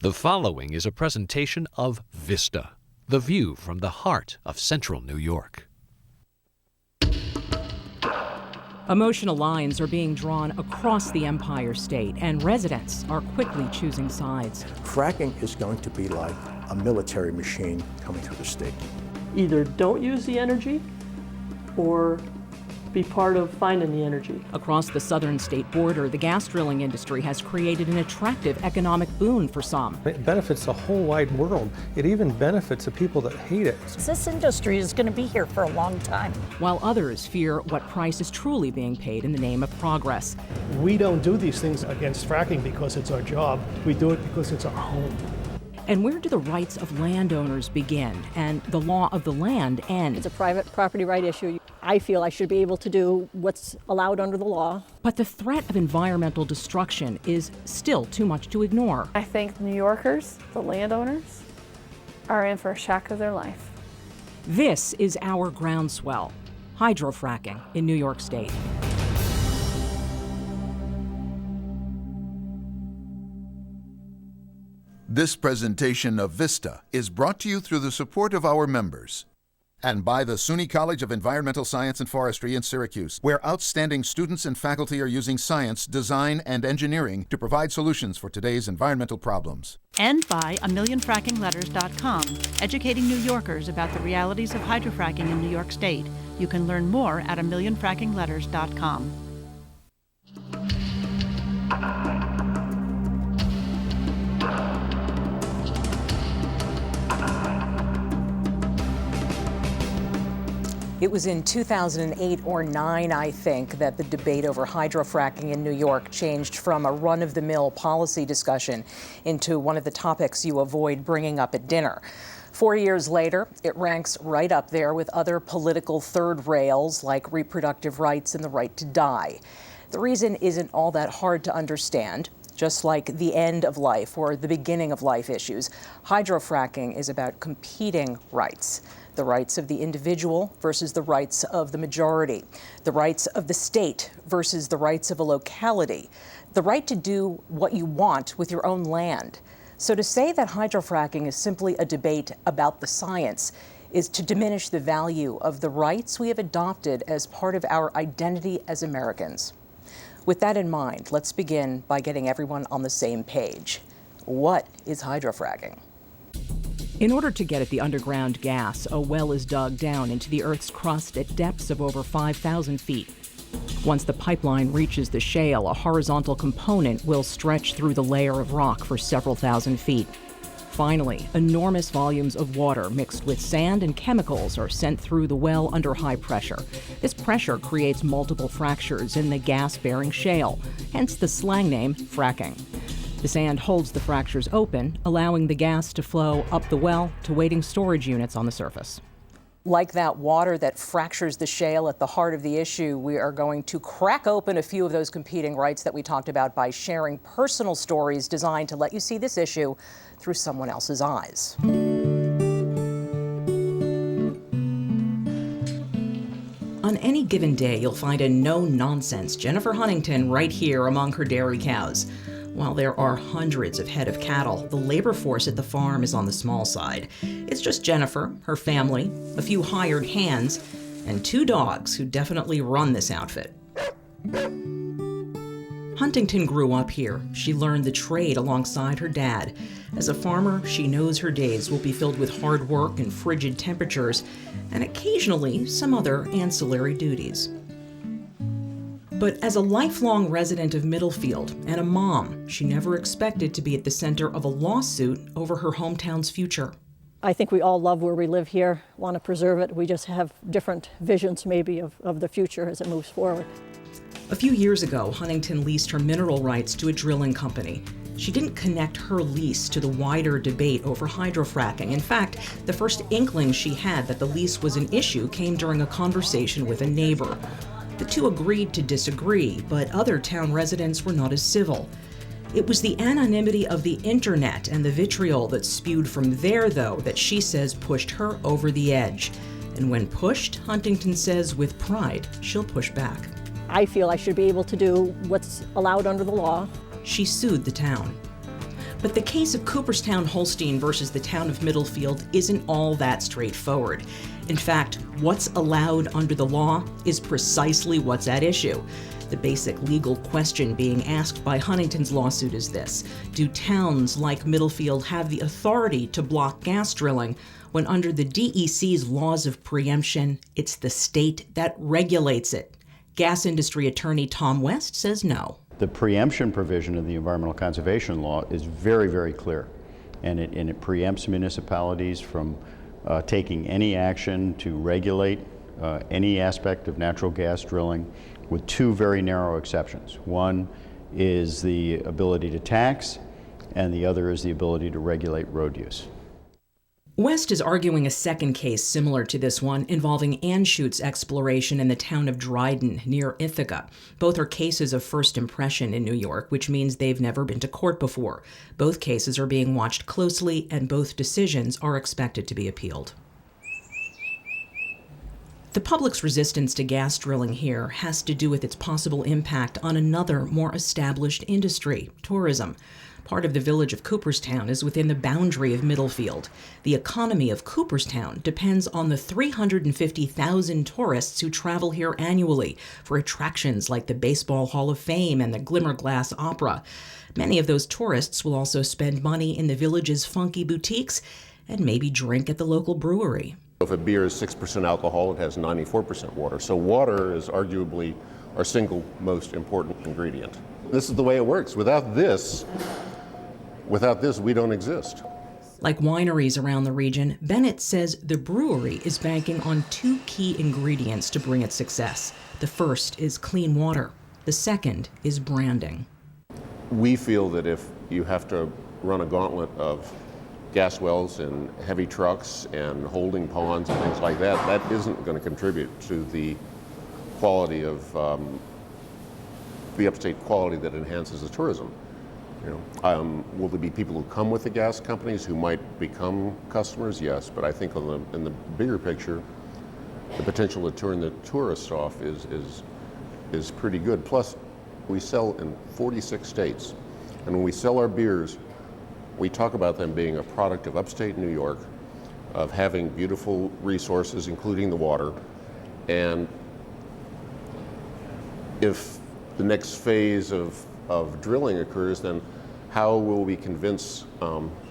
The following is a presentation of Vista, the view from the heart of central New York. Emotional lines are being drawn across the Empire State, and residents are quickly choosing sides. Fracking is going to be like a military machine coming through the state. Either don't use the energy or be part of finding the energy. Across the southern state border, the gas drilling industry has created an attractive economic boon for some. It benefits the whole wide world. It even benefits the people that hate it. This industry is going to be here for a long time. While others fear what price is truly being paid in the name of progress. We don't do these things against fracking because it's our job. We do it because it's our home. And where do the rights of landowners begin and the law of the land end? It's a private property right issue. I feel I should be able to do what's allowed under the law. But the threat of environmental destruction is still too much to ignore. I think New Yorkers, the landowners, are in for a shock of their life. This is our Groundswell, hydrofracking in New York State. This presentation of Vista is brought to you through the support of our members and by the SUNY College of Environmental Science and Forestry in Syracuse, where outstanding students and faculty are using science, design, and engineering to provide solutions for today's environmental problems. And by AmillionFrackingLetters.com, educating New Yorkers about the realities of hydrofracking in New York State. You can learn more at AmillionFrackingLetters.com. It was in 2008 or 9, I think, that the debate over hydrofracking in New York changed from a run-of-the-mill policy discussion into one of the topics you avoid bringing up at dinner. 4 years later, it ranks right up there with other political third rails like reproductive rights and the right to die. The reason isn't all that hard to understand. Just like the end of life or the beginning of life issues, hydrofracking is about competing rights. The rights of the individual versus the rights of the majority. The rights of the state versus the rights of a locality. The right to do what you want with your own land. So to say that hydrofracking is simply a debate about the science is to diminish the value of the rights we have adopted as part of our identity as Americans. With that in mind, let's begin by getting everyone on the same page. What is hydrofracking? In order to get at the underground gas, a well is dug down into the Earth's crust at depths of over 5,000 feet. Once the pipeline reaches the shale, a horizontal component will stretch through the layer of rock for several thousand feet. Finally, enormous volumes of water mixed with sand and chemicals are sent through the well under high pressure. This pressure creates multiple fractures in the gas-bearing shale, hence the slang name fracking. The sand holds the fractures open, allowing the gas to flow up the well to waiting storage units on the surface. Like that water that fractures the shale at the heart of the issue, we are going to crack open a few of those competing rights that we talked about by sharing personal stories designed to let you see this issue through someone else's eyes. On any given day, you'll find a no-nonsense Jennifer Huntington right here among her dairy cows. While there are hundreds of head of cattle, the labor force at the farm is on the small side. It's just Jennifer, her family, a few hired hands, and 2 dogs who definitely run this outfit. Huntington grew up here. She learned the trade alongside her dad. As a farmer, she knows her days will be filled with hard work and frigid temperatures, and occasionally some other ancillary duties. But as a lifelong resident of Middlefield and a mom, she never expected to be at the center of a lawsuit over her hometown's future. I think we all love where we live here, want to preserve it. We just have different visions maybe of the future as it moves forward. A few years ago, Huntington leased her mineral rights to a drilling company. She didn't connect her lease to the wider debate over hydrofracking. In fact, the first inkling she had that the lease was an issue came during a conversation with a neighbor. The two agreed to disagree, but other town residents were not as civil. It was the anonymity of the internet and the vitriol that spewed from there, though, that she says pushed her over the edge. And when pushed, Huntington says with pride, she'll push back. I feel I should be able to do what's allowed under the law. She sued the town. But the case of Cooperstown-Holstein versus the town of Middlefield isn't all that straightforward. In fact, what's allowed under the law is precisely what's at issue. The basic legal question being asked by Huntington's lawsuit is this: do towns like Middlefield have the authority to block gas drilling when under the DEC's laws of preemption, it's the state that regulates it? Gas industry attorney Tom West says no. The preemption provision of the Environmental Conservation Law is very, very clear, and it preempts municipalities from taking any action to regulate any aspect of natural gas drilling, with two very narrow exceptions. One is the ability to tax, and the other is the ability to regulate road use. West is arguing a second case similar to this one involving Anschutz exploration in the town of Dryden near Ithaca. Both are cases of first impression in New York, which means they've never been to court before. Both cases are being watched closely, and both decisions are expected to be appealed. The public's resistance to gas drilling here has to do with its possible impact on another, more established industry, tourism. Part of the village of Cooperstown is within the boundary of Middlefield. The economy of Cooperstown depends on the 350,000 tourists who travel here annually for attractions like the Baseball Hall of Fame and the Glimmerglass Opera. Many of those tourists will also spend money in the village's funky boutiques and maybe drink at the local brewery. If a beer is 6% alcohol, it has 94% water. So water is arguably our single most important ingredient. This is the way it works. Without this, we don't exist. Like wineries around the region, Bennett says the brewery is banking on two key ingredients to bring it success. The first is clean water. The second is branding. We feel that if you have to run a gauntlet of gas wells and heavy trucks and holding ponds and things like that, that isn't going to contribute to the quality of the upstate quality that enhances the tourism. Will there be people who come with the gas companies who might become customers? Yes, but I think in the bigger picture, the potential to turn the tourists off is pretty good. Plus, we sell in 46 states, and when we sell our beers, we talk about them being a product of upstate New York, of having beautiful resources, including the water. And if the next phase of drilling occurs, then how will we convince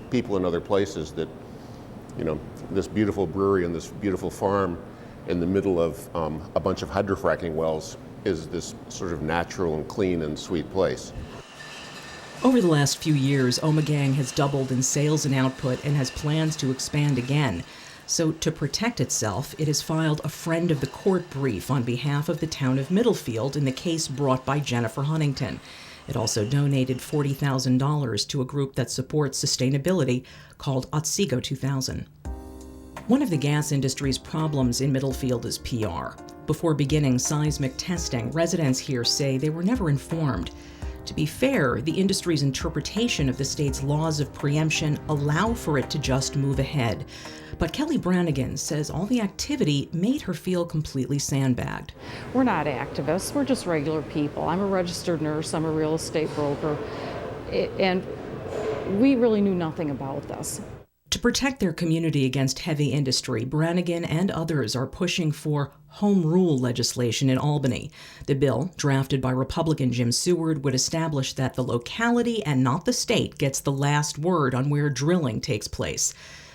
people in other places that, this beautiful brewery and this beautiful farm in the middle of a bunch of hydrofracking wells is this sort of natural and clean and sweet place? Over the last few years, Ommegang has doubled in sales and output and has plans to expand again. So to protect itself, it has filed a friend of the court brief on behalf of the town of Middlefield in the case brought by Jennifer Huntington. It also donated $40,000 to a group that supports sustainability called Otsego 2000. One of the gas industry's problems in Middlefield is PR. Before beginning seismic testing, residents here say they were never informed. To be fair, the industry's interpretation of the state's laws of preemption allow for it to just move ahead. But Kelly Brannigan says all the activity made her feel completely sandbagged. We're not activists, we're just regular people. I'm a registered nurse, I'm a real estate broker, and we really knew nothing about this. To protect their community against heavy industry, Brannigan and others are pushing for home rule legislation in Albany. The bill, drafted by Republican Jim Seward, would establish that the locality and not the state gets the last word on where drilling takes place.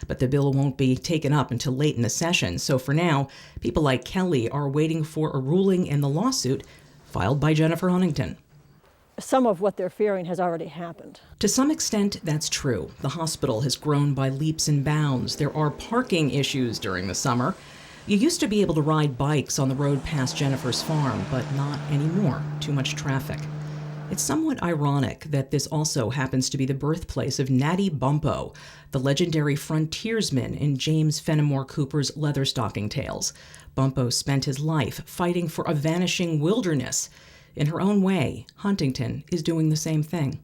But the bill won't be taken up until late in the session, so for now, people like Kelly are waiting for a ruling in the lawsuit filed by Jennifer Huntington. Some of what they're fearing has already happened. To some extent, that's true. The hospital has grown by leaps and bounds. There are parking issues during the summer. You used to be able to ride bikes on the road past Jennifer's farm, but not anymore. Too much traffic. It's somewhat ironic that this also happens to be the birthplace of Natty Bumppo, the legendary frontiersman in James Fenimore Cooper's Leatherstocking Tales. Bumppo spent his life fighting for a vanishing wilderness. In her own way, Huntington is doing the same thing.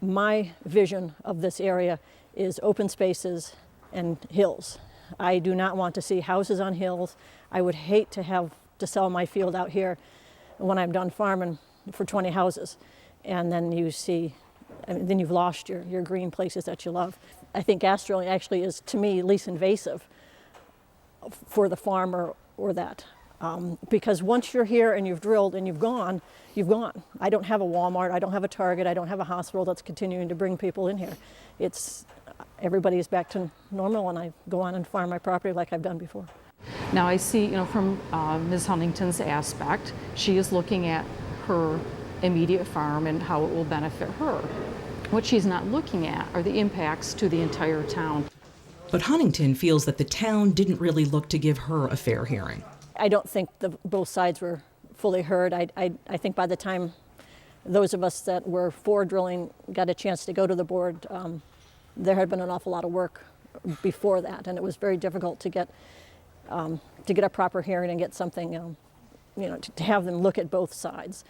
My vision of this area is open spaces and hills. I do not want to see houses on hills. I would hate to have to sell my field out here when I'm done farming for 20 houses. And then you see I mean, then you've lost your green places that you love. I think gas drilling actually is, to me, least invasive for the farmer or that. Because once you're here and you've drilled and you've gone, you've gone. I don't have a Walmart, I don't have a Target, I don't have a hospital that's continuing to bring people in here. Everybody is back to normal, and I go on and farm my property like I've done before. Now I see, from Ms. Huntington's aspect, she is looking at her immediate farm and how it will benefit her. What she's not looking at are the impacts to the entire town. But Huntington feels that the town didn't really look to give her a fair hearing. I don't think both sides were fully heard. I think by the time those of us that were for drilling got a chance to go to the board, there had been an awful lot of work before that, and it was very difficult to get a proper hearing and get something, to have them look at both sides.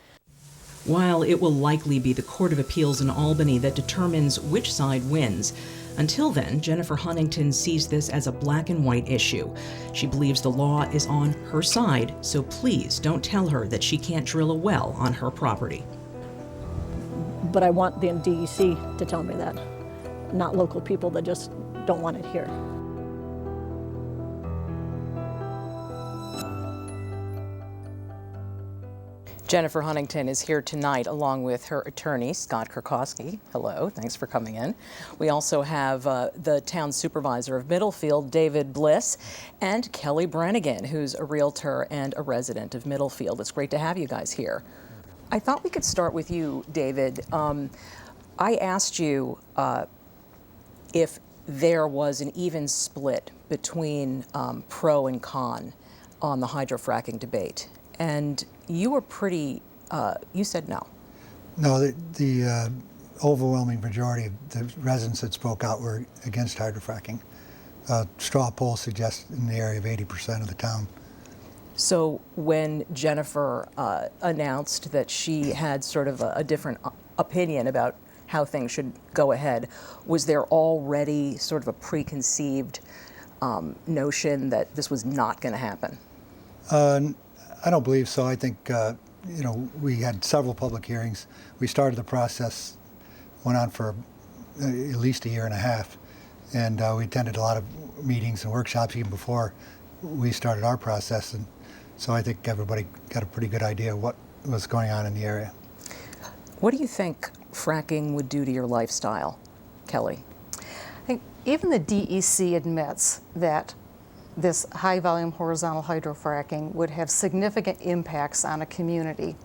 While it will likely be the Court of Appeals in Albany that determines which side wins, until then, Jennifer Huntington sees this as a black and white issue. She believes the law is on her side, so please don't tell her that she can't drill a well on her property. But I want the DEC to tell me that, not local people that just don't want it here. Jennifer Huntington is here tonight along with her attorney, Scott Kurkowski. Hello, thanks for coming in. We also have the town supervisor of Middlefield, David Bliss, and Kelly Brannigan, who's a realtor and a resident of Middlefield. It's great to have you guys here. I thought we could start with you, David. I asked you if there was an even split between pro and con on the hydrofracking debate. And you were pretty, you said no. No, the overwhelming majority of the residents that spoke out were against hydrofracking. Straw poll suggests in the area of 80% of the town. So when Jennifer announced that she had sort of a different opinion about how things should go ahead, was there already sort of a preconceived notion that this was not going to happen? I don't believe so. I think, we had several public hearings. We started the process, went on for at least a year and a half, and we attended a lot of meetings and workshops even before we started our process. And so I think everybody got a pretty good idea of what was going on in the area. What do you think fracking would do to your lifestyle, Kelly? I think even the DEC admits that this high-volume horizontal hydrofracking would have significant impacts on a community.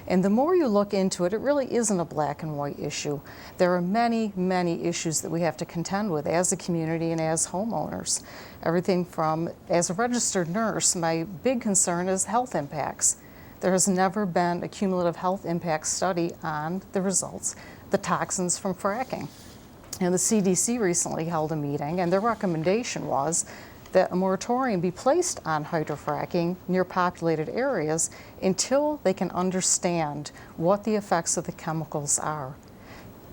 And the more you look into it, it really isn't a black and white issue. There are many, many issues that we have to contend with as a community and as homeowners. Everything from, as a registered nurse, my big concern is health impacts. There has never been a cumulative health impact study on the results, the toxins from fracking. And the CDC recently held a meeting, and their recommendation was that a moratorium be placed on hydrofracking near populated areas until they can understand what the effects of the chemicals are.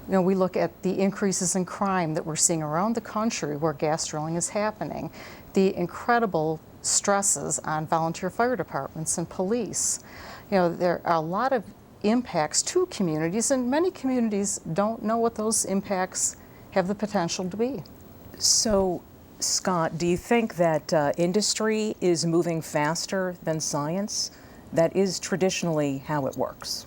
We look at the increases in crime that we're seeing around the country where gas drilling is happening, the incredible stresses on volunteer fire departments and police. There are a lot of impacts to communities, and many communities don't know what those impacts have the potential to be. So, Scott, do you think that industry is moving faster than science? That is traditionally how it works.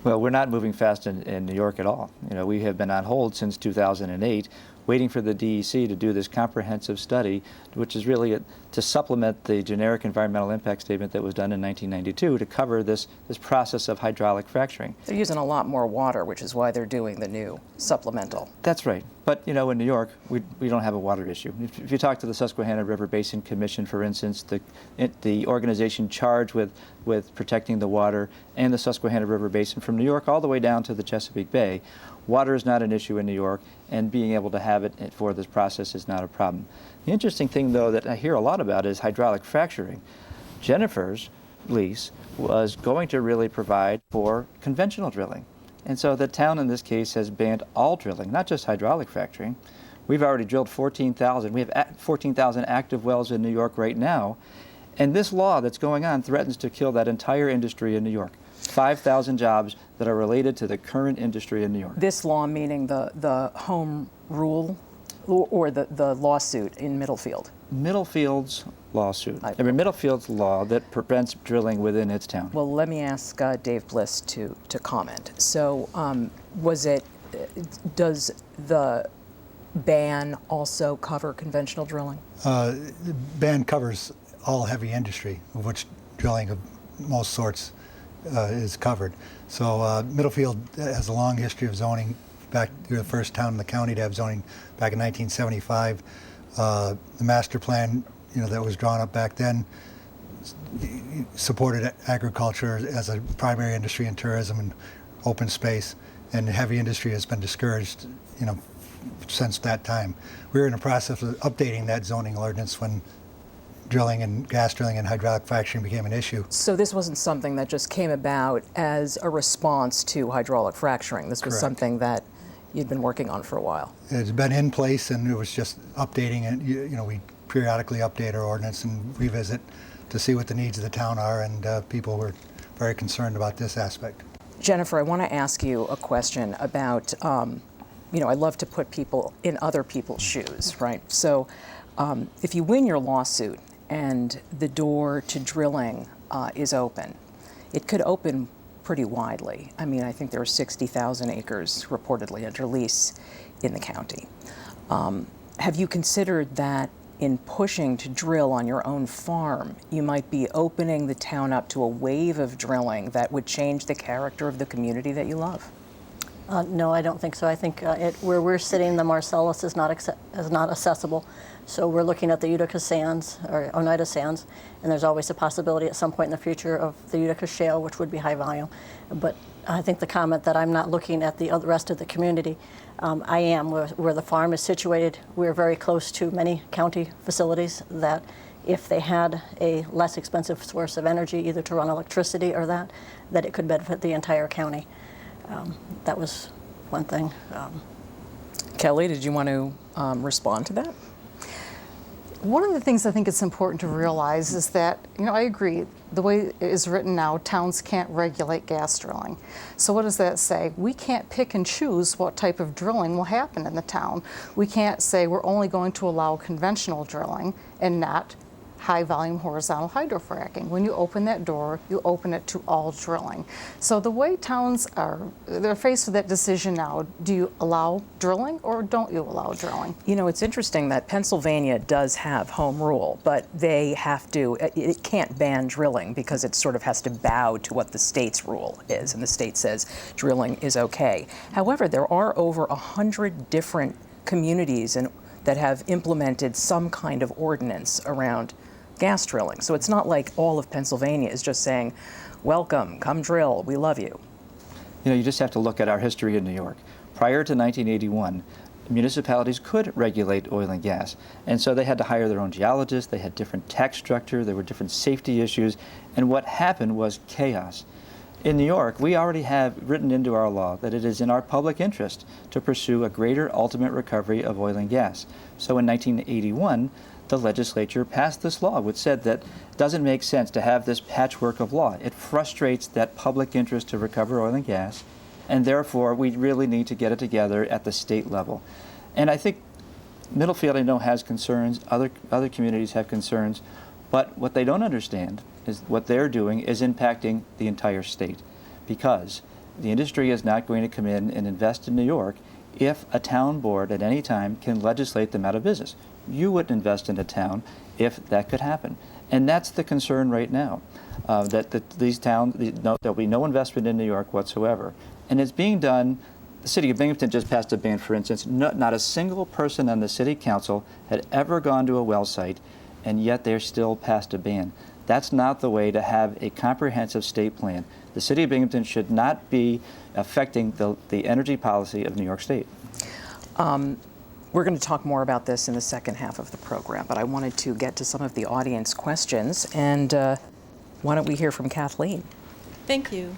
Well, we're not moving fast in New York at all. We have been on hold since 2008, waiting for the DEC to do this comprehensive study, which is really to supplement the generic environmental impact statement that was done in 1992 to cover this process of hydraulic fracturing. They're using a lot more water, which is why they're doing the new supplemental. That's right. But, in New York, we don't have a water issue. If you talk to the Susquehanna River Basin Commission, for instance, the organization charged with protecting the water and the Susquehanna River Basin from New York all the way down to the Chesapeake Bay, water is not an issue in New York, and being able to have it for this process is not a problem. The interesting thing, though, that I hear a lot about is hydraulic fracturing. Jennifer's lease was going to really provide for conventional drilling. And so the town in this case has banned all drilling, not just hydraulic fracturing. We've already drilled 14,000. We have 14,000 active wells in New York right now. And this law that's going on threatens to kill that entire industry in New York. 5,000 jobs that are related to the current industry in New York. This law meaning the home rule or the lawsuit in Middlefield? Middlefield's lawsuit. I mean, Middlefield's law that prevents drilling within its town. Well, let me ask Dave Bliss to comment. So does the ban also cover conventional drilling? The ban covers all heavy industry, of which drilling of most sorts is covered. So Middlefield has a long history of zoning. Back, you're the first town in the county to have zoning back in 1975. The master plan, that was drawn up back then supported agriculture as a primary industry and tourism and open space, and heavy industry has been discouraged, since that time. We were in the process of updating that zoning ordinance when drilling and gas drilling and hydraulic fracturing became an issue. So this wasn't something that just came about as a response to hydraulic fracturing. This was Correct. Something that you'd been working on for a while. It's been in place, and it was just updating it. We periodically update our ordinance and revisit to see what the needs of the town are, and people were very concerned about this aspect. Jennifer, I want to ask you a question about, I love to put people in other people's shoes, right? So if you win your lawsuit and the door to drilling is open, it could open pretty widely. I mean, I think there are 60,000 acres reportedly under lease in the county. Have you considered that in pushing to drill on your own farm, you might be opening the town up to a wave of drilling that would change the character of the community that you love? No, I don't think so. I think where we're sitting, the Marcellus is not accessible. So we're looking at the Utica sands or Oneida sands, and there's always a possibility at some point in the future of the Utica shale, which would be high volume. But I think the comment that I'm not looking at the rest of the community, I am. Where the farm is situated, we're very close to many county facilities that if they had a less expensive source of energy, either to run electricity or that it could benefit the entire county. That was one thing. Kelly, did you want to respond to that? One of the things I think it's important to realize is that, I agree, the way it is written now, towns can't regulate gas drilling. So what does that say? We can't pick and choose what type of drilling will happen in the town. We can't say we're only going to allow conventional drilling and not high volume horizontal hydrofracking. When you open that door, you open it to all drilling. So the way towns they're faced with that decision now. Do you allow drilling or don't you allow drilling? It's interesting that Pennsylvania does have home rule, but they have to, it can't ban drilling because it sort of has to bow to what the state's rule is, and the state says drilling is okay. However, there are over 100 different communities that have implemented some kind of ordinance around gas drilling. So it's not like all of Pennsylvania is just saying, welcome, come drill, we love you. You just have to look at our history in New York. Prior to 1981, municipalities could regulate oil and gas. And so they had to hire their own geologists, they had different tax structure, there were different safety issues, and what happened was chaos. In New York, we already have written into our law that it is in our public interest to pursue a greater ultimate recovery of oil and gas. So in 1981, the legislature passed this law, which said that it doesn't make sense to have this patchwork of law. It frustrates that public interest to recover oil and gas, and therefore we really need to get it together at the state level. And I think Middlefield, I know, has concerns, other communities have concerns, but what they don't understand is what they're doing is impacting the entire state, because the industry is not going to come in and invest in New York if a town board at any time can legislate them out of business. You wouldn't invest in a town if that could happen. And that's the concern right now, that these towns, there'll be no investment in New York whatsoever. And it's being done. The city of Binghamton just passed a ban, for instance. Not a single person on the city council had ever gone to a well site, and yet they're still passed a ban. That's not the way to have a comprehensive state plan. The city of Binghamton should not be affecting the energy policy of New York State. We're going to talk more about this in the second half of the program, but I wanted to get to some of the audience questions, and why don't we hear from Kathleen? Thank you.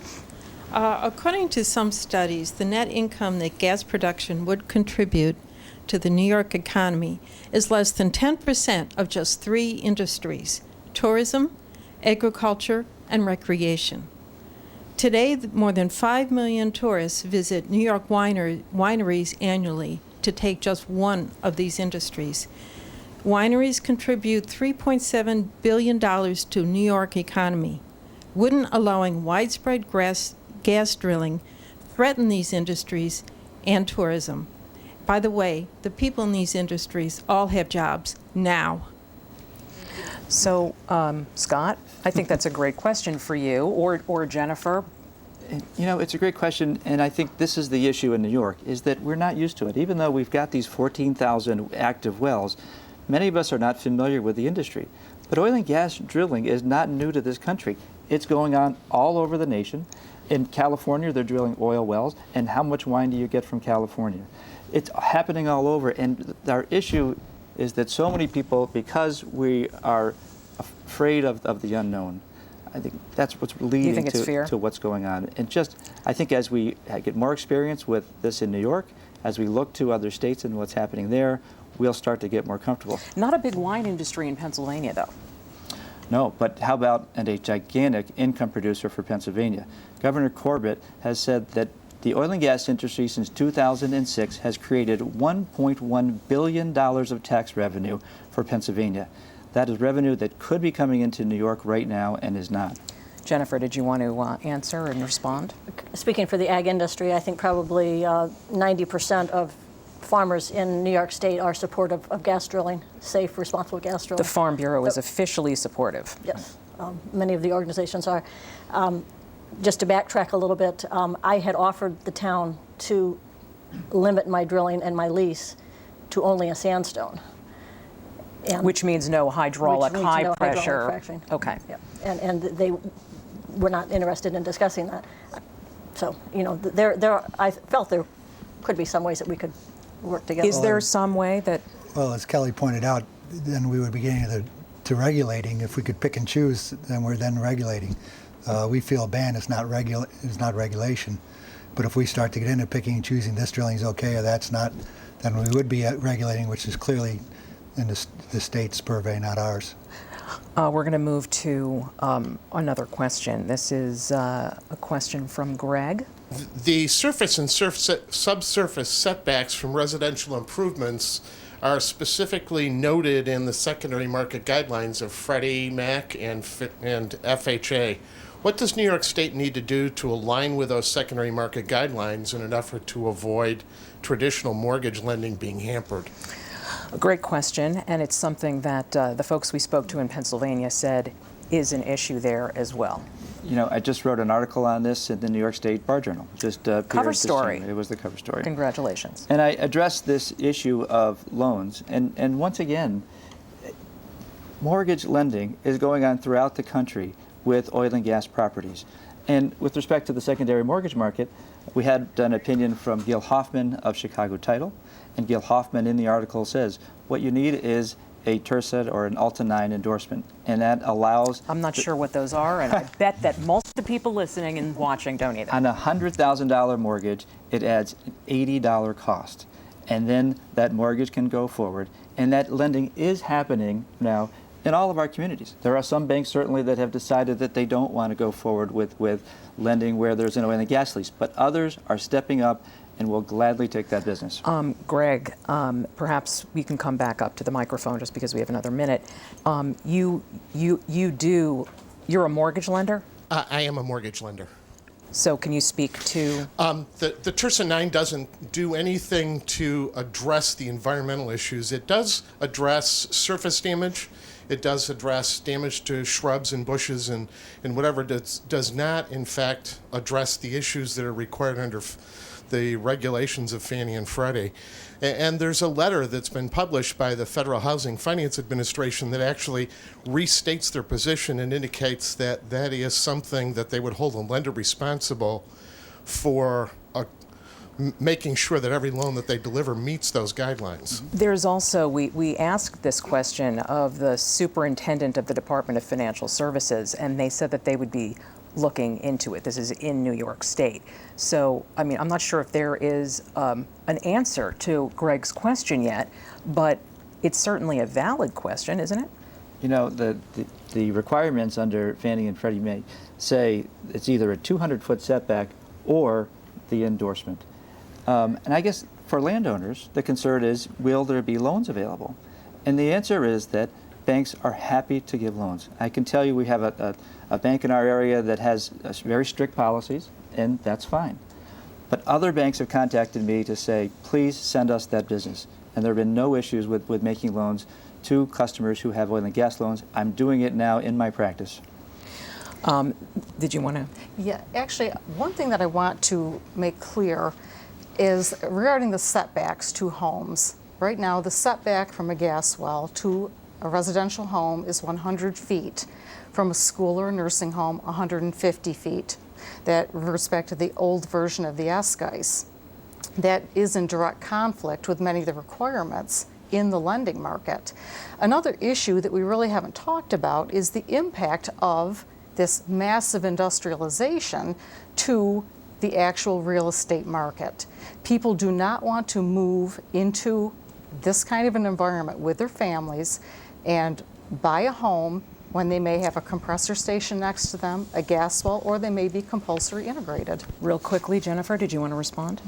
According to some studies, the net income that gas production would contribute to the New York economy is less than 10% of just 3 industries: tourism, agriculture, and recreation. Today, more than 5 million tourists visit New York wineries annually, to take just one of these industries. Wineries contribute $3.7 billion to New York economy. Wouldn't allowing widespread gas drilling threaten these industries and tourism? By the way, the people in these industries all have jobs now. So, Scott, I think that's a great question for you, or Jennifer. You know, it's a great question, and I think this is the issue in New York, is that we're not used to it. Even though we've got these 14,000 active wells, many of us are not familiar with the industry. But oil and gas drilling is not new to this country. It's going on all over the nation. In California, they're drilling oil wells, and how much wine do you get from California? It's happening all over, and our issue is that so many people, because we are afraid of the unknown, I think that's what's leading to what's going on. And just, I think as we get more experience with this in New York, as we look to other states and what's happening there, we'll start to get more comfortable. Not a big wine industry in Pennsylvania, though. No, but how about a gigantic income producer for Pennsylvania? Governor Corbett has said that the oil and gas industry since 2006 has created $1.1 billion of tax revenue for Pennsylvania. That is revenue that could be coming into New York right now and is not. Jennifer, did you want to answer and respond? Speaking for the ag industry, I think probably 90% of farmers in New York State are supportive of gas drilling, safe, responsible gas drilling. The Farm Bureau is officially supportive. Yes, many of the organizations are. Just to backtrack a little bit, I had offered the town to limit my drilling and my lease to only a sandstone. Which means no hydraulic, high pressure. Fracking. Okay. Yeah. And they were not interested in discussing that. So, you know, I felt there could be some ways that we could work together. Is there some way that? Well, as Kelly pointed out, then we would be getting to regulating. If we could pick and choose, then we're then regulating. We feel a ban is not regulation. But if we start to get into picking and choosing, this drilling is okay or that's not, then we would be regulating, which is clearly in the state's purvey, not ours. We're going to move to another question. This is a question from Greg. The surface and subsurface setbacks from residential improvements are specifically noted in the secondary market guidelines of Freddie Mac and FHA. What does New York State need to do to align with those secondary market guidelines in an effort to avoid traditional mortgage lending being hampered? A great question, and it's something that the folks we spoke to in Pennsylvania said is an issue there as well. You know, I just wrote an article on this in the New York State Bar Journal. Just cover story. It was the cover story. Congratulations. And I addressed this issue of loans, and once again, mortgage lending is going on throughout the country with oil and gas properties. And with respect to the secondary mortgage market, we had an opinion from Gil Hoffman of Chicago Title, and Gil Hoffman in the article says, what you need is a TERSET or an Alta 9 endorsement, and that allows... I'm not sure what those are, and I bet that most of the people listening and watching don't either. On a $100,000 mortgage, it adds an $80 cost, and then that mortgage can go forward, and that lending is happening now in all of our communities. There are some banks certainly that have decided that they don't want to go forward with lending where there's an oil and gas lease, but others are stepping up and will gladly take that business. Greg, perhaps we can come back up to the microphone just because we have another minute. You're a mortgage lender? I am a mortgage lender. So can you speak to? The TERSA 9 doesn't do anything to address the environmental issues. It does address surface damage. It does address damage to shrubs and bushes and whatever. Does not, in fact, address the issues that are required under the regulations of Fannie and Freddie. And there's a letter that's been published by the Federal Housing Finance Administration that actually restates their position and indicates that that is something that they would hold a lender responsible for making sure that every loan that they deliver meets those guidelines. There's also, we asked this question of the superintendent of the Department of Financial Services, and they said that they would be looking into it. This is in New York State. So, I mean, I'm not sure if there is an answer to Greg's question yet, but it's certainly a valid question, isn't it? You know, the requirements under Fannie and Freddie Mae say it's either a 200-foot setback or the endorsement. And I guess for landowners, the concern is, will there be loans available? And the answer is that banks are happy to give loans. I can tell you we have a bank in our area that has very strict policies, and that's fine. But other banks have contacted me to say, please send us that business. And there have been no issues with making loans to customers who have oil and gas loans. I'm doing it now in my practice. Did you want to? Yeah, actually, one thing that I want to make clear is regarding the setbacks to homes. Right now, the setback from a gas well to a residential home is 100 feet. From a school or a nursing home, 150 feet. That reverts back to the old version of the SGICE. That is in direct conflict with many of the requirements in the lending market. Another issue that we really haven't talked about is the impact of this massive industrialization to the actual real estate market. People do not want to move into this kind of an environment with their families and buy a home when they may have a compressor station next to them, a gas well, or they may be compulsory integrated. Real quickly, Jennifer, did you want to respond?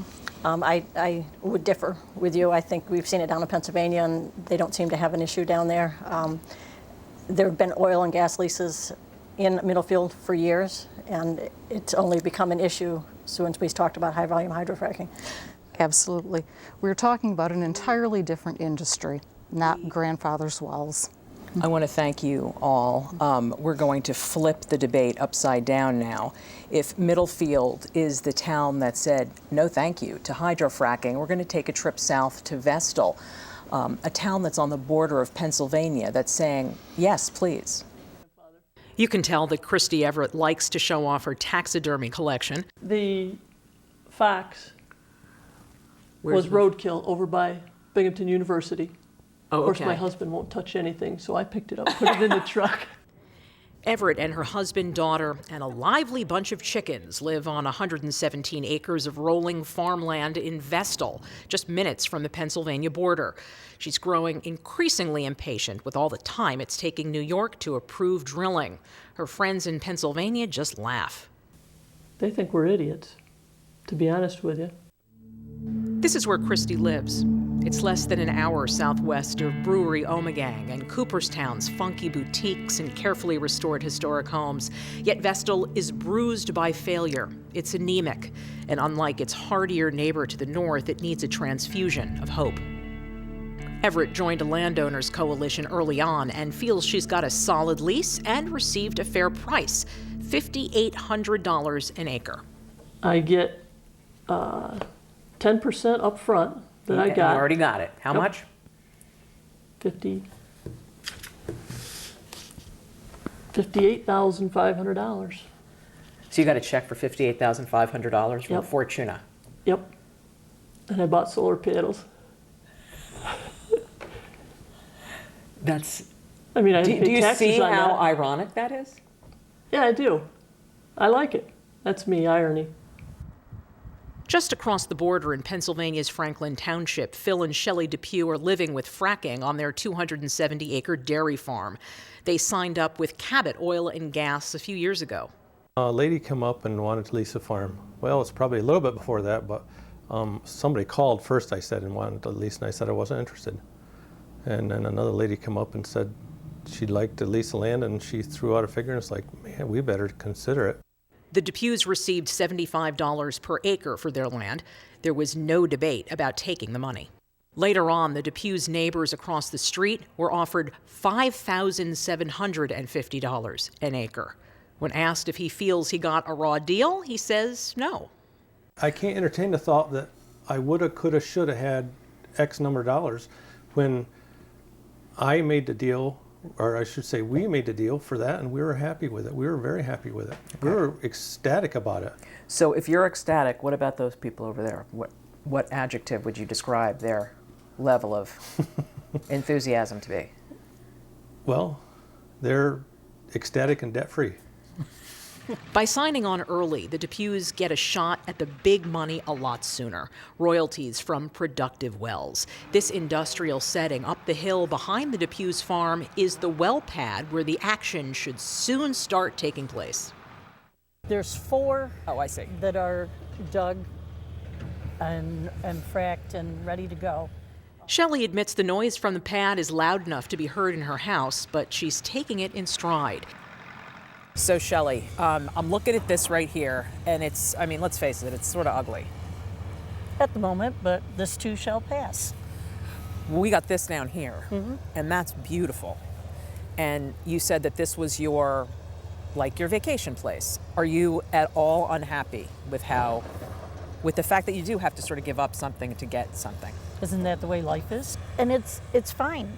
I would differ with you. I think we've seen it down in Pennsylvania, and they don't seem to have an issue down there. There have been oil and gas leases in Middlefield for years, and it's only become an issue since we talked about high-volume hydrofracking. Absolutely. We're talking about an entirely different industry, not grandfather's wells. I want to thank you all. We're going to flip the debate upside down now. If Middlefield is the town that said no thank you to hydrofracking, we're going to take a trip south to Vestal, a town that's on the border of Pennsylvania that's saying yes, please. You can tell that Christy Everett likes to show off her taxidermy collection. The fox was roadkill over by Binghamton University. Oh, of course, okay. my husband won't touch anything, so I picked it up, put it in the truck. Everett and her husband, daughter, and a lively bunch of chickens live on 117 acres of rolling farmland in Vestal, just minutes from the Pennsylvania border. She's growing increasingly impatient with all the time it's taking New York to approve drilling. Her friends in Pennsylvania just laugh. They think we're idiots, to be honest with you. This is where Christy lives. It's less than an hour southwest of Brewery Omegang and Cooperstown's funky boutiques and carefully restored historic homes. Yet Vestal is bruised by failure. It's anemic, and unlike its hardier neighbor to the north, it needs a transfusion of hope. Everett joined a landowners coalition early on and feels she's got a solid lease and received a fair price, $5,800 an acre. I get 10% up front that I got. You already got it. How much? $58,500. So you got a check for $58,500 from Fortuna. Yep. And I bought solar panels. That's. I mean, I do you see on how that. ironic that is? Yeah, I do. I like it. That's me, irony. Just across the border in Pennsylvania's Franklin Township, Phil and Shelley Depew are living with fracking on their 270-acre dairy farm. They signed up with Cabot Oil and Gas a few years ago. A lady came up and wanted to lease a farm. Well, it's probably a little bit before that, but somebody called first, I said, and wanted to lease, and I said I wasn't interested. And then another lady came up and said she'd like to lease the land, and she threw out a figure, and it's like, man, we better consider it. The Depews received $75 per acre for their land. There was no debate about taking the money. Later on, the Depews' neighbors across the street were offered $5,750 an acre. When asked if he feels he got a raw deal, he says no. I can't entertain the thought that I woulda, coulda, shoulda had X number of dollars when I made the deal, or I should say we made the deal for that, and we were happy with it. We were very happy with it. Okay. We were ecstatic about it. So if you're ecstatic, what about those people over there? What adjective would you describe their level of enthusiasm to be? Well, they're ecstatic and debt-free. By signing on early, the Depews get a shot at the big money a lot sooner, royalties from productive wells. This industrial setting up the hill behind the Depews farm is the well pad where the action should soon start taking place. There's 4 that are dug and fracked and ready to go. Shelley admits the noise from the pad is loud enough to be heard in her house, but she's taking it in stride. So Shelley, I'm looking at this right here, and it's, I mean, let's face it, it's sort of ugly. At the moment, but this too shall pass. We got this down here, and that's beautiful. And you said that this was your vacation place. Are you at all unhappy with the fact that you do have to sort of give up something to get something? Isn't that the way life is? And it's fine.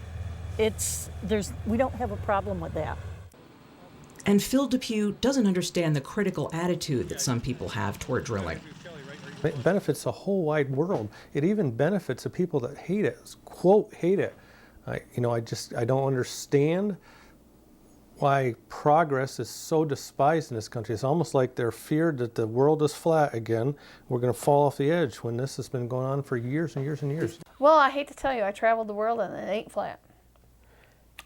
We don't have a problem with that. And Phil Depew doesn't understand the critical attitude that some people have toward drilling. It benefits the whole wide world. It even benefits the people that hate it, quote, hate it. I don't understand why progress is so despised in this country. It's almost like they're feared that the world is flat again. We're going to fall off the edge when this has been going on for years and years and years. Well, I hate to tell you, I traveled the world and it ain't flat.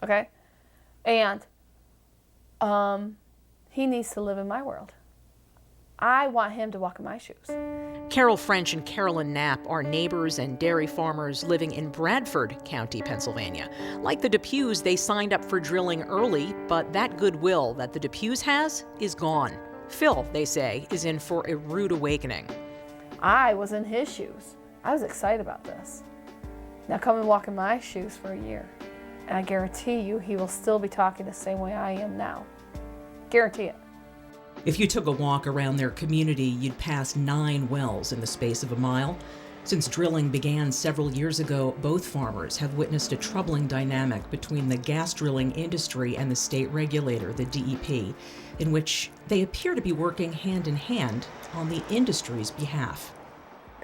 Okay? And he needs to live in my world. I want him to walk in my shoes. Carol French and Carolyn Knapp are neighbors and dairy farmers living in Bradford County, Pennsylvania. Like the Depews, they signed up for drilling early, but that goodwill that the Depews has is gone. Phil, they say, is in for a rude awakening. I was in his shoes. I was excited about this. Now come and walk in my shoes for a year. And I guarantee you he will still be talking the same way I am now. Guarantee it. If you took a walk around their community, you'd pass 9 wells in the space of a mile. Since drilling began several years ago, both farmers have witnessed a troubling dynamic between the gas drilling industry and the state regulator, the DEP, in which they appear to be working hand in hand on the industry's behalf.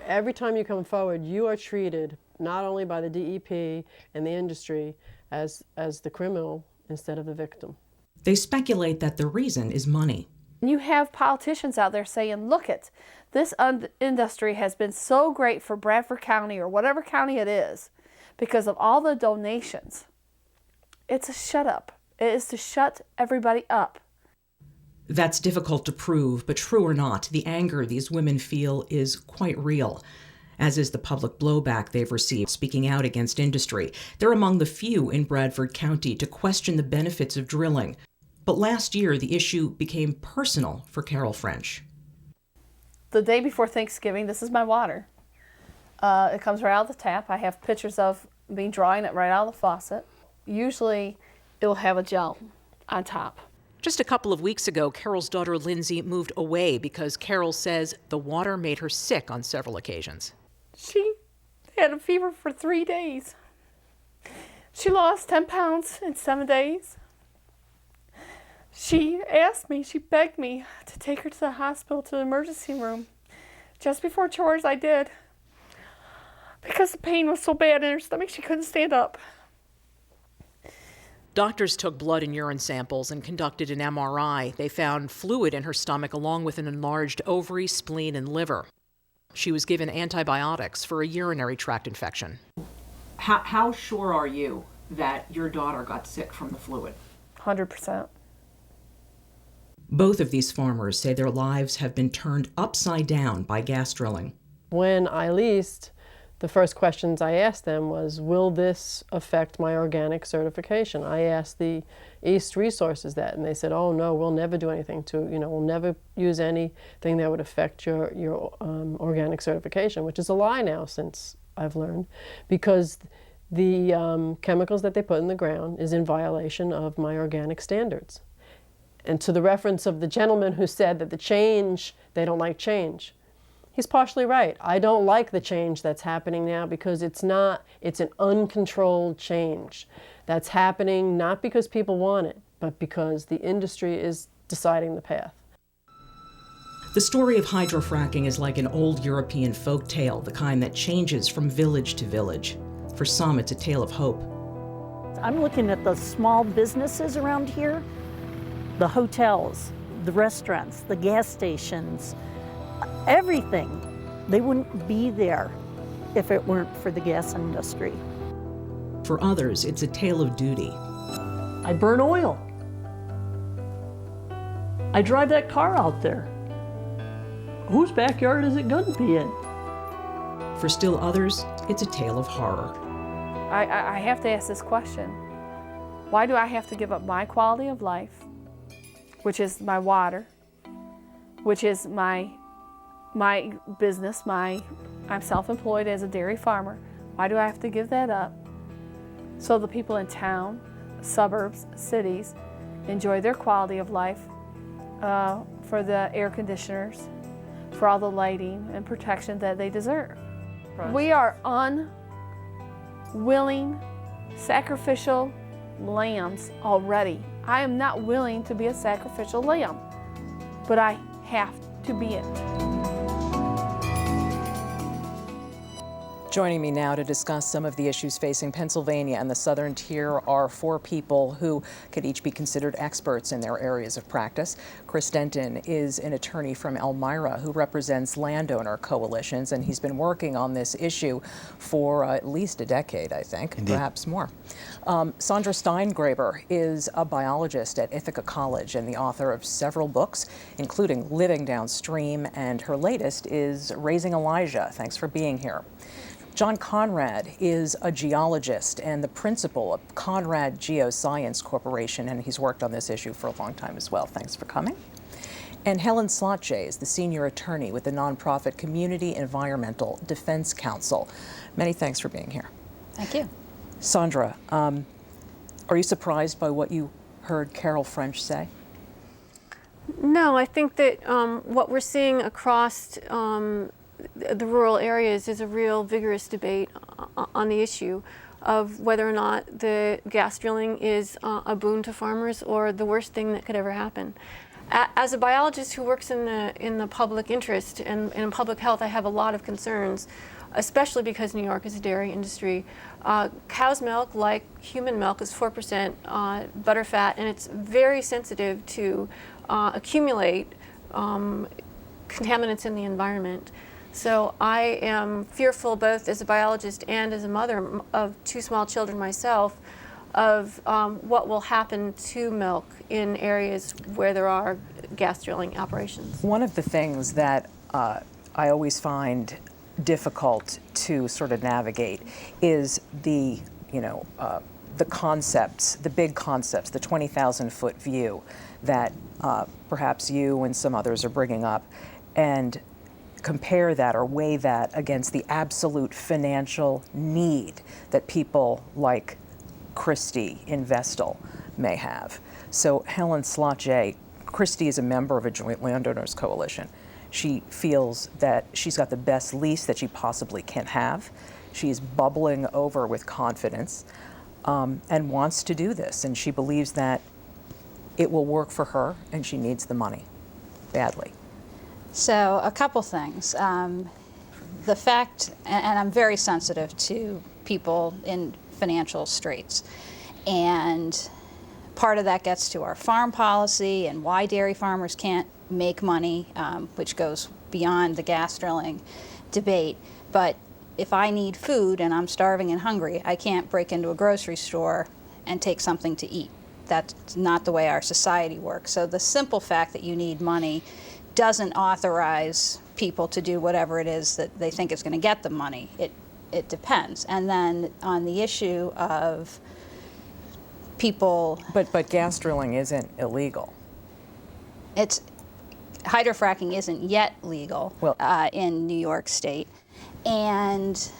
Every time you come forward, you are treated not only by the DEP and the industry as the criminal instead of the victim. They speculate that the reason is money. You have politicians out there saying, look it, this industry has been so great for Bradford County or whatever county it is because of all the donations. It's a shut up. It is to shut everybody up. That's difficult to prove, but true or not, the anger these women feel is quite real, as is the public blowback they've received speaking out against industry. They're among the few in Bradford County to question the benefits of drilling. But last year, the issue became personal for Carol French. The day before Thanksgiving, this is my water. It comes right out of the tap. I have pictures of me drawing it right out of the faucet. Usually, it will have a gel on top. Just a couple of weeks ago, Carol's daughter Lindsay moved away because Carol says the water made her sick on several occasions. She had a fever for 3 days. She lost 10 pounds in 7 days. She asked me, she begged me to take her to the hospital, to the emergency room. Just before chores, I did. Because the pain was so bad in her stomach, she couldn't stand up. Doctors took blood and urine samples and conducted an MRI. They found fluid in her stomach along with an enlarged ovary, spleen, and liver. She was given antibiotics for a urinary tract infection. How sure are you that your daughter got sick from the fluid? 100%. Both of these farmers say their lives have been turned upside down by gas drilling. When I leased, the first questions I asked them was, will this affect my organic certification? I asked the East Resources that, and they said, oh no, we'll never do anything to, we'll never use anything that would affect your organic certification, which is a lie now since I've learned, because the chemicals that they put in the ground is in violation of my organic standards. And to the reference of the gentleman who said that they don't like change. He's partially right. I don't like the change that's happening now because it's an uncontrolled change that's happening not because people want it, but because the industry is deciding the path. The story of hydrofracking is like an old European folk tale, the kind that changes from village to village. For some, it's a tale of hope. I'm looking at the small businesses around here, the hotels, the restaurants, the gas stations, everything. They wouldn't be there if it weren't for the gas industry. For others, it's a tale of duty. I burn oil. I drive that car out there. Whose backyard is it going to be in? For still others, it's a tale of horror. I have to ask this question. Why do I have to give up my quality of life, which is my water, which is my business, I'm self-employed as a dairy farmer. Why do I have to give that up so the people in town, suburbs, cities enjoy their quality of life for the air conditioners, for all the lighting and protection that they deserve? We are unwilling, sacrificial lambs already. I am not willing to be a sacrificial lamb, but I have to be it. Joining me now to discuss some of the issues facing Pennsylvania and the Southern Tier are four people who could each be considered experts in their areas of practice. Chris Denton is an attorney from Elmira who represents landowner coalitions, and he's been working on this issue for at least a decade, I think, Indeed. Perhaps more. Sandra Steingraber is a biologist at Ithaca College and the author of several books, including Living Downstream, and her latest is Raising Elijah. Thanks for being here. John Conrad is a geologist and the principal of Conrad Geoscience Corporation, and he's worked on this issue for a long time as well. Thanks for coming. And Helen Slotjay is the senior attorney with the nonprofit Community Environmental Defense Council. Many thanks for being here. Thank you. Sandra, are you surprised by what you heard Carol French say? No, I think that what we're seeing across the rural areas is a real vigorous debate on the issue of whether or not the gas drilling is a boon to farmers or the worst thing that could ever happen. As a biologist who works in the public interest and in public health, I have a lot of concerns, especially because New York is a dairy industry. Cow's milk, like human milk, is 4% butterfat, and it's very sensitive to accumulate contaminants in the environment. So I am fearful, both as a biologist and as a mother of two small children myself, of what will happen to milk in areas where there are gas drilling operations. One of the things that I always find difficult to sort of navigate is the concepts, the big concepts, the 20,000-foot view that perhaps you and some others are bringing up, and compare that or weigh that against the absolute financial need that people like Christy in Vestal may have. So Helen Slotjay, Christy is a member of a joint landowners coalition. She feels that she's got the best lease that she possibly can have. She's bubbling over with confidence and wants to do this. And she believes that it will work for her, and she needs the money badly. So a couple things. The fact, and I'm very sensitive to people in financial straits, and part of that gets to our farm policy and why dairy farmers can't make money, which goes beyond the gas drilling debate. But if I need food and I'm starving and hungry, I can't break into a grocery store and take something to eat. That's not the way our society works. So the simple fact that you need money doesn't authorize people to do whatever it is that they think is going to get them money. It depends. And then on the issue of people... But gas drilling isn't illegal. Hydrofracking isn't yet legal in New York State. And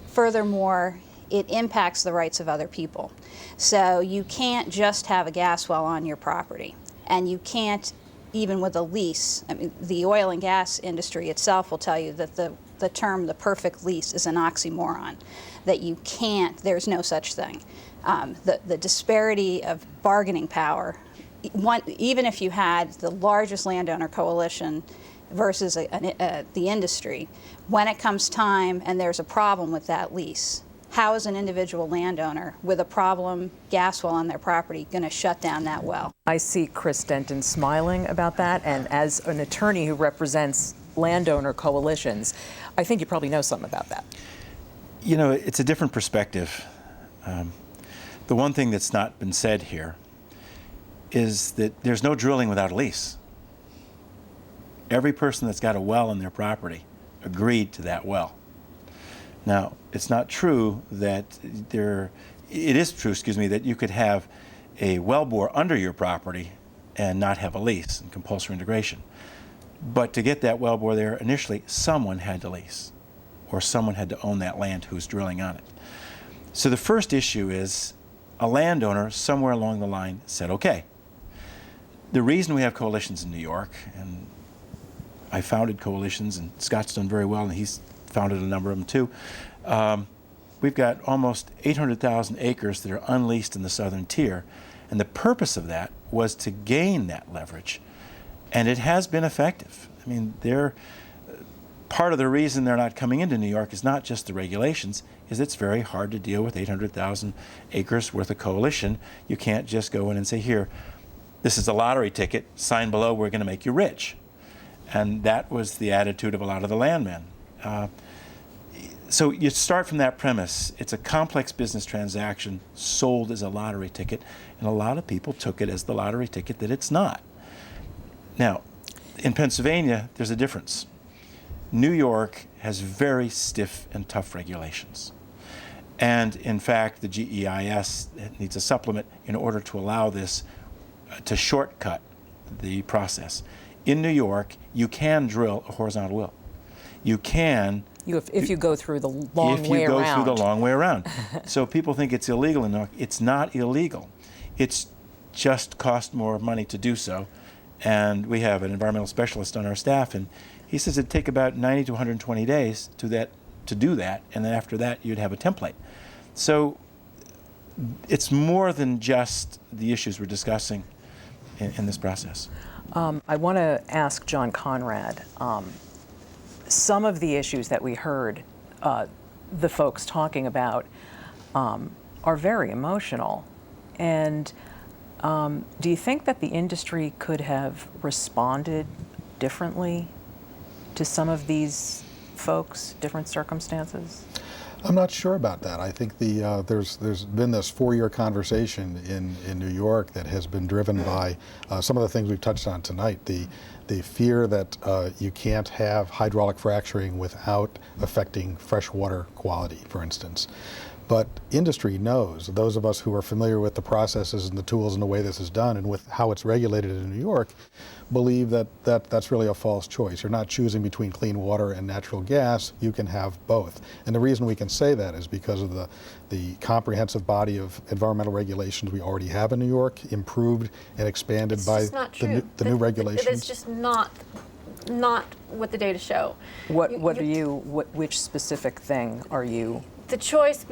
furthermore, it impacts the rights of other people. So you can't just have a gas well on your property. And you can't, even with a lease, I mean, the oil and gas industry itself will tell you that the term the perfect lease is an oxymoron, that you can't, there's no such thing. The disparity of bargaining power, even if you had the largest landowner coalition versus the industry, when it comes time and there's a problem with that lease, how is an individual landowner with a problem gas well on their property going to shut down that well? I see Chris Denton smiling about that, and as an attorney who represents landowner coalitions, I think you probably know something about that. You know, it's a different perspective. The one thing that's not been said here is that there's no drilling without a lease. Every person that's got a well on their property agreed to that well. Now, it's not true that it is true, that you could have a well bore under your property and not have a lease and compulsory integration. But to get that well bore there initially, someone had to lease, or someone had to own that land who's drilling on it. So the first issue is a landowner somewhere along the line said, okay. The reason we have coalitions in New York, and I founded coalitions, and Scott's done very well, and he's founded a number of them too. We've got almost 800,000 acres that are unleased in the southern tier, and the purpose of that was to gain that leverage, and it has been effective. I mean, part of the reason they're not coming into New York is not just the regulations, is it's very hard to deal with 800,000 acres worth of coalition. You can't just go in and say, here, this is a lottery ticket, sign below, we're going to make you rich. And that was the attitude of a lot of the landmen. So you start from that premise. It's a complex business transaction sold as a lottery ticket, and a lot of people took it as the lottery ticket that it's not. Now, in Pennsylvania, there's a difference. New York has very stiff and tough regulations. And in fact, the GEIS needs a supplement in order to allow this to shortcut the process. In New York, you can drill a horizontal well. You can. If you go through the long way around. If you go through the long way around. So people think it's illegal in New York. It's not illegal. It's just cost more money to do so. And we have an environmental specialist on our staff, and he says it'd take about 90 to 120 days to do that, and then after that you'd have a template. So it's more than just the issues we're discussing in this process. I want to ask John Conrad, some of the issues that we heard the folks talking about are very emotional. And do you think that the industry could have responded differently to some of these folks, different circumstances? I'm not sure about that. I think there's been this 4-year conversation in New York that has been driven by some of the things we've touched on tonight. The fear that you can't have hydraulic fracturing without affecting freshwater quality, for instance. But industry knows, those of us who are familiar with the processes and the tools and the way this is done and with how it's regulated in New York, believe that's really a false choice. You're not choosing between clean water and natural gas. You can have both. And the reason we can say that is because of the comprehensive body of environmental regulations we already have in New York, improved and expanded by the new regulations. It is just not what the data show. Which specific thing are you? The choice,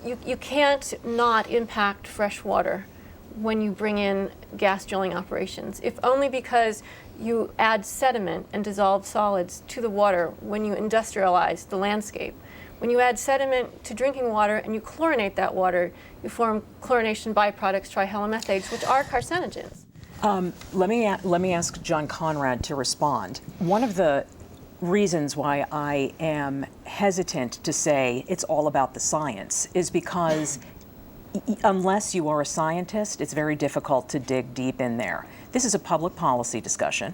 you can't not impact fresh water when you bring in gas drilling operations, if only because you add sediment and dissolved solids to the water when you industrialize the landscape. When you add sediment to drinking water and you chlorinate that water, you form chlorination byproducts, trihalomethanes, which are carcinogens. Let me ask John Conrad to respond. One of the reasons why I am hesitant to say it's all about the science is because unless you are a scientist, it's very difficult to dig deep in there. This is a public policy discussion,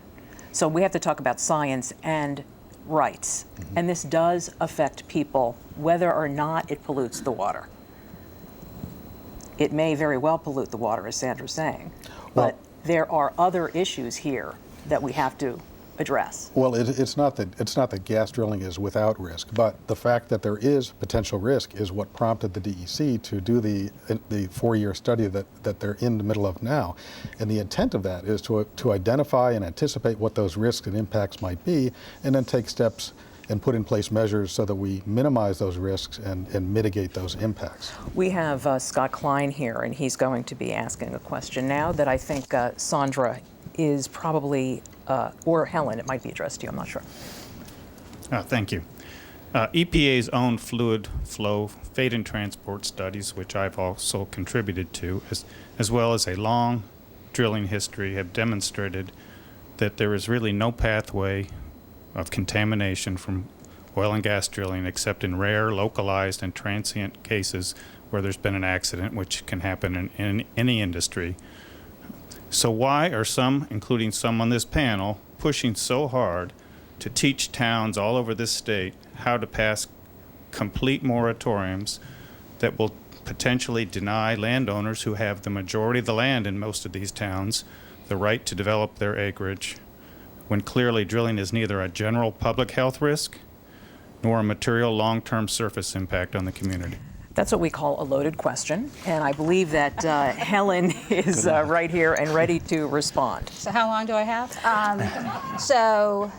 so we have to talk about science and rights. Mm-hmm. And this does affect people whether or not it pollutes the water. It may very well pollute the water, as Sandra's saying, but there are other issues here that we have to address. Well, it's not that gas drilling is without risk, but the fact that there is potential risk is what prompted the DEC to do the 4-year study that they're in the middle of now. And the intent of that is to identify and anticipate what those risks and impacts might be, and then take steps and put in place measures so that we minimize those risks and mitigate those impacts. We have Scott Klein here, and he's going to be asking a question now that I think Sandra is probably, or Helen, it might be addressed to you, I'm not sure. Thank you. EPA's own fluid flow, fate and transport studies, which I've also contributed to, as well as a long drilling history, have demonstrated that there is really no pathway of contamination from oil and gas drilling except in rare, localized, and transient cases where there's been an accident, which can happen in any industry. So why are some, including some on this panel, pushing so hard to teach towns all over this state how to pass complete moratoriums that will potentially deny landowners who have the majority of the land in most of these towns the right to develop their acreage, when clearly drilling is neither a general public health risk nor a material long-term surface impact on the community? That's what we call a loaded question, and I believe that Helen is right here and ready to respond. So how long do I have? So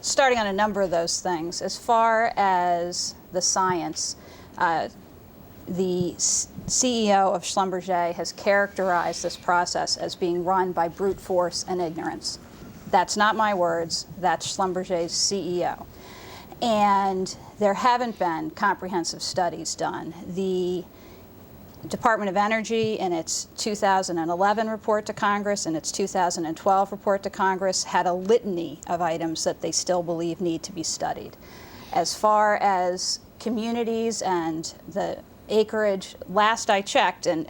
starting on a number of those things, as far as the science, the CEO of Schlumberger has characterized this process as being run by brute force and ignorance. That's not my words, that's Schlumberger's CEO. And there haven't been comprehensive studies done. The Department of Energy, in its 2011 report to Congress and its 2012 report to Congress, had a litany of items that they still believe need to be studied. As far as communities and the acreage, last I checked, and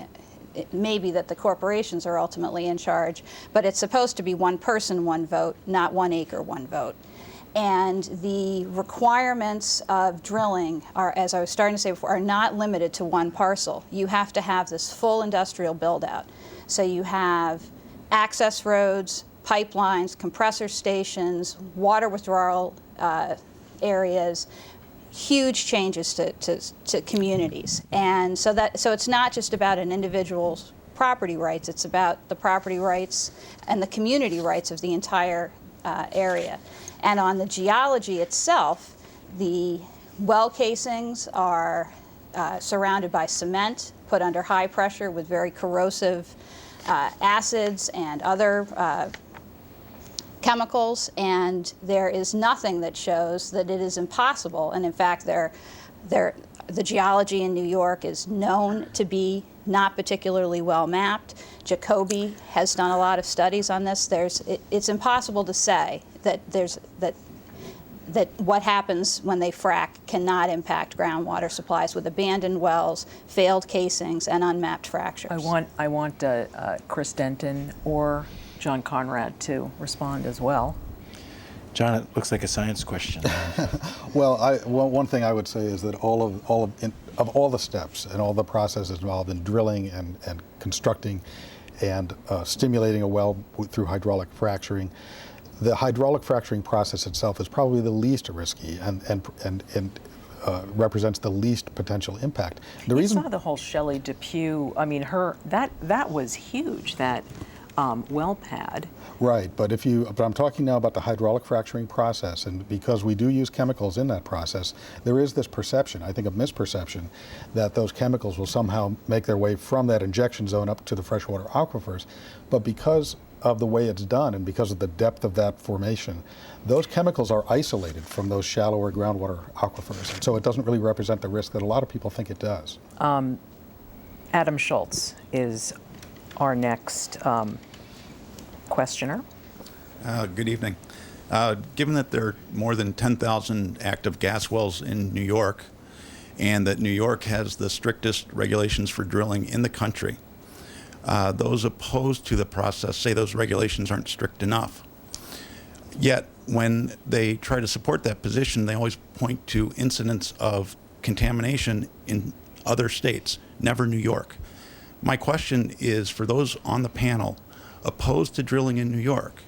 it may be that the corporations are ultimately in charge, but it's supposed to be one person, one vote, not 1 acre, 1 vote. And the requirements of drilling are, as I was starting to say before, are not limited to one parcel. You have to have this full industrial build-out. So you have access roads, pipelines, compressor stations, water withdrawal areas, huge changes to communities. And so it's not just about an individual's property rights, it's about the property rights and the community rights of the entire area. And on the geology itself, the well casings are surrounded by cement, put under high pressure with very corrosive acids and other chemicals, and there is nothing that shows that it is impossible. And in fact, the geology in New York is known to be not particularly well mapped. Jacoby has done a lot of studies on this. It's impossible to say that what happens when they frack cannot impact groundwater supplies with abandoned wells, failed casings, and unmapped fractures. I want Chris Denton or John Conrad to respond as well. John, it looks like a science question. Well, one thing I would say is that all of the steps and all the processes involved in drilling and constructing and stimulating a well through hydraulic fracturing, the hydraulic fracturing process itself is probably the least risky and represents the least potential impact. The reason saw the whole Shelley Depew. I mean, that was huge. That well pad. Right, but I'm talking now about the hydraulic fracturing process, and because we do use chemicals in that process, there is this perception, I think a misperception, that those chemicals will somehow make their way from that injection zone up to the freshwater aquifers. But because of the way it's done and because of the depth of that formation, those chemicals are isolated from those shallower groundwater aquifers, and so it doesn't really represent the risk that a lot of people think it does. Adam Schultz is our next questioner. Good evening. Given that there are more than 10,000 active gas wells in New York, and that New York has the strictest regulations for drilling in the country, those opposed to the process say those regulations aren't strict enough. Yet, when they try to support that position, they always point to incidents of contamination in other states, never New York. My question is, for those on the panel opposed to drilling in New York,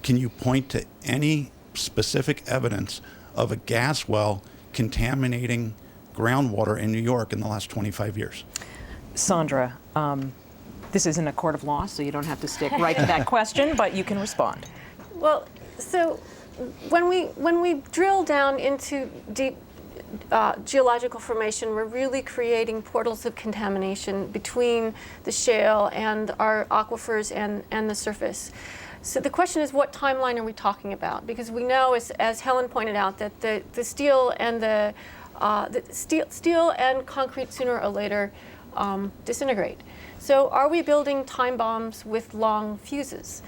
can you point to any specific evidence of a gas well contaminating groundwater in New York in the last 25 years? Sandra, this isn't a court of law, so you don't have to stick right to that question, but you can respond. Well, so when we drill down into deep geological formation, we're really creating portals of contamination between the shale and our aquifers and the surface. So the question is, what timeline are we talking about? Because we know, as Helen pointed out, that the steel and steel and concrete sooner or later disintegrate. So are we building time bombs with long fuses?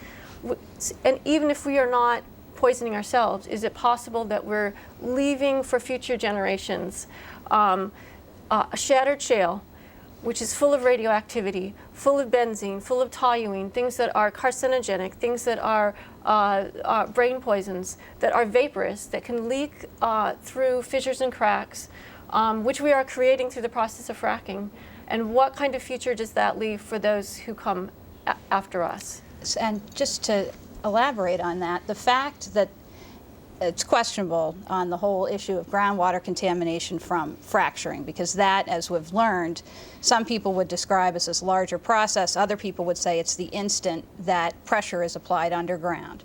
And even if we are not poisoning ourselves, is it possible that we're leaving for future generations a shattered shale, which is full of radioactivity, full of benzene, full of toluene, things that are carcinogenic, things that are brain poisons, that are vaporous, that can leak through fissures and cracks, which we are creating through the process of fracking? And what kind of future does that leave for those who come after us? And just to elaborate on that, the fact that it's questionable on the whole issue of groundwater contamination from fracturing, because that, as we've learned, some people would describe as this larger process. Other people would say it's the instant that pressure is applied underground.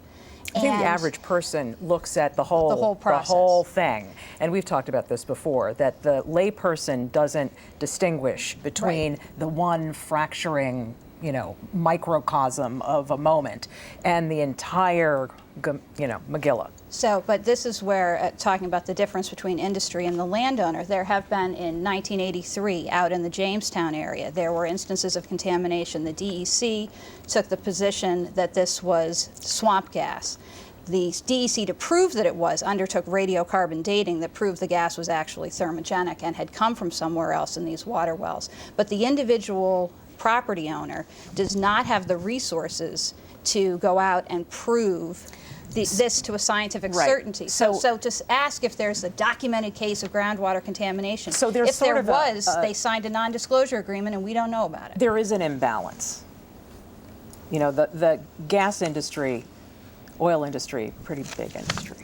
I think the average person looks at the whole process. The whole thing. And we've talked about this before, that the layperson doesn't distinguish between the one fracturing, microcosm of a moment and the entire, Megillah. So, but this is where, talking about the difference between industry and the landowner, there have been in 1983 out in the Jamestown area, there were instances of contamination. The DEC took the position that this was swamp gas. The DEC, to prove that it was, undertook radiocarbon dating that proved the gas was actually thermogenic and had come from somewhere else in these water wells. But the individual property owner does not have the resources to go out and prove this to a scientific certainty. So just ask if there's a documented case of groundwater contamination. So there's if there was, they signed a non-disclosure agreement and we don't know about it. There is an imbalance. The gas industry, oil industry, pretty big industry.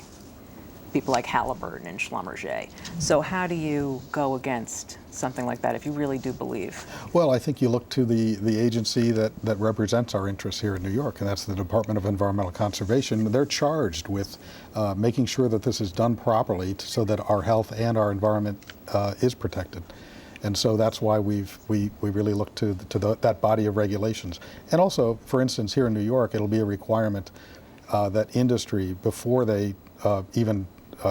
People like Halliburton and Schlumberger. So how do you go against something like that if you really do believe? Well, I think you look to the agency that represents our interests here in New York, and that's the Department of Environmental Conservation. They're charged with making sure that this is done properly so that our health and our environment is protected. And so that's why we really look to that body of regulations. And also, for instance, here in New York, it'll be a requirement that industry, before they even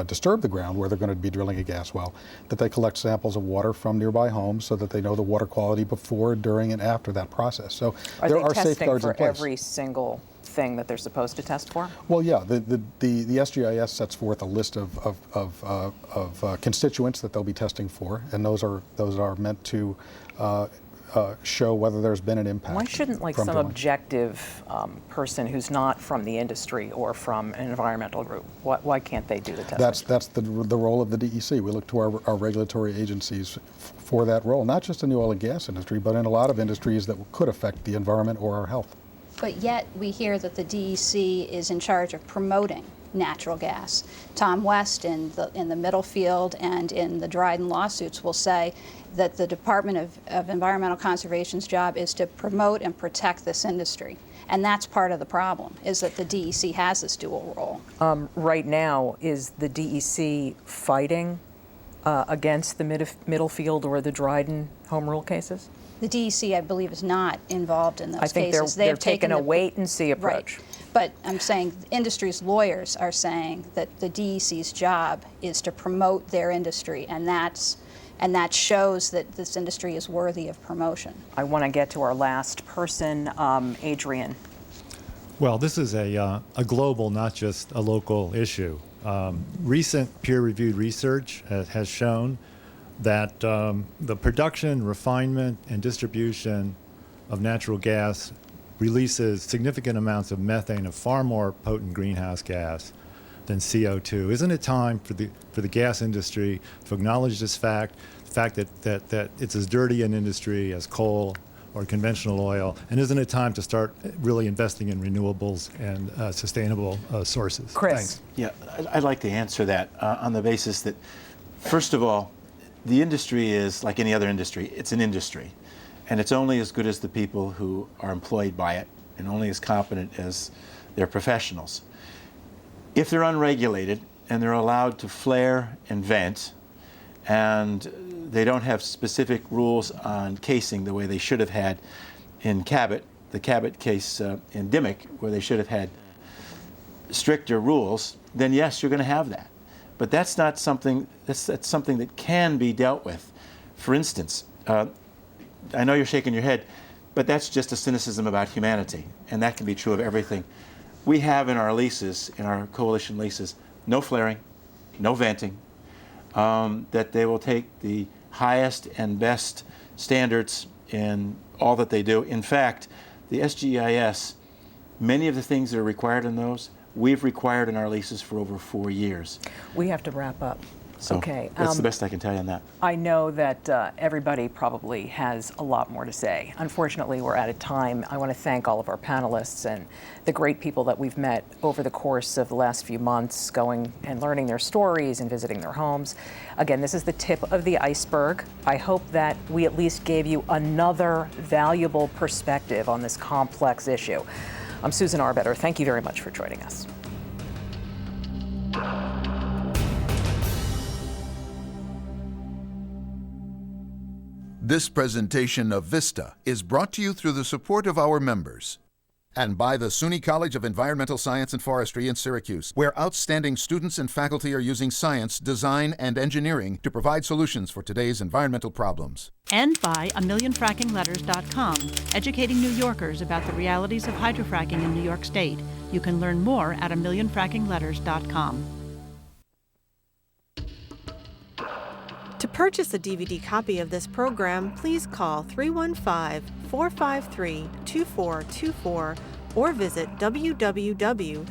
disturb the ground where they're going to be drilling a gas well, that they collect samples of water from nearby homes so that they know the water quality before, during, and after that process. So there are safeguards in place. Are they testing for every single thing that they're supposed to test for? Well, yeah. The SGIS sets forth a list of constituents that they'll be testing for, and those are meant to show whether there's been an impact. Why shouldn't some drilling. objective person who's not from the industry or from an environmental group, why can't they do the testing? That's the role of the DEC. We look to our regulatory agencies for that role, not just in the oil and gas industry, but in a lot of industries that could affect the environment or our health. But yet we hear that the DEC is in charge of promoting natural gas. Tom West in the Middlefield and in the Dryden lawsuits will say that the Department of Environmental Conservation's job is to promote and protect this industry. And that's part of the problem, is that the DEC has this dual role. Right now, is the DEC fighting against the Middlefield or the Dryden home rule cases? The DEC, I believe, is not involved in those cases. I think they're taking a wait-and-see approach. Right. But I'm saying industry's lawyers are saying that the DEC's job is to promote their industry, and that shows that this industry is worthy of promotion. I want to get to our last person, Adrian. Well, this is a global, not just a local issue. Recent peer-reviewed research has shown that the production, refinement, and distribution of natural gas releases significant amounts of methane, a far more potent greenhouse gas than CO2. Isn't it time for the gas industry to acknowledge this fact, the fact that it's as dirty an industry as coal or conventional oil, and isn't it time to start really investing in renewables and sustainable sources? Chris. Thanks. Yeah, I'd like to answer that on the basis that, first of all, the industry is like any other industry. It's an industry. And it's only as good as the people who are employed by it, and only as competent as their professionals. If they're unregulated and they're allowed to flare and vent and they don't have specific rules on casing the way they should have had in Cabot, the Cabot case in Dimmock, where they should have had stricter rules, then yes, you're going to have that. But that's not something, that's something that can be dealt with. For instance, I know you're shaking your head, but that's just a cynicism about humanity, and that can be true of everything. We have in our leases, in our coalition leases, no flaring, no venting, that they will take the highest and best standards in all that they do. In fact, the SGIS, many of the things that are required in those, we've required in our leases for over 4 years. We have to wrap up. So okay. That's the best I can tell you on that. I know that everybody probably has a lot more to say. Unfortunately, we're out of time. I want to thank all of our panelists and the great people that we've met over the course of the last few months, going and learning their stories and visiting their homes. Again, this is the tip of the iceberg. I hope that we at least gave you another valuable perspective on this complex issue. I'm Susan Arbetter. Thank you very much for joining us. This presentation of Vista is brought to you through the support of our members and by the SUNY College of Environmental Science and Forestry in Syracuse, where outstanding students and faculty are using science, design, and engineering to provide solutions for today's environmental problems. And by AmillionFrackingLetters.com, educating New Yorkers about the realities of hydrofracking in New York State. You can learn more at AmillionFrackingLetters.com. To purchase a DVD copy of this program, please call 315-453-2424 or visit www.wcny.org.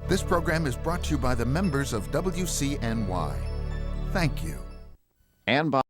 This program is brought to you by the members of WCNY. Thank you. And by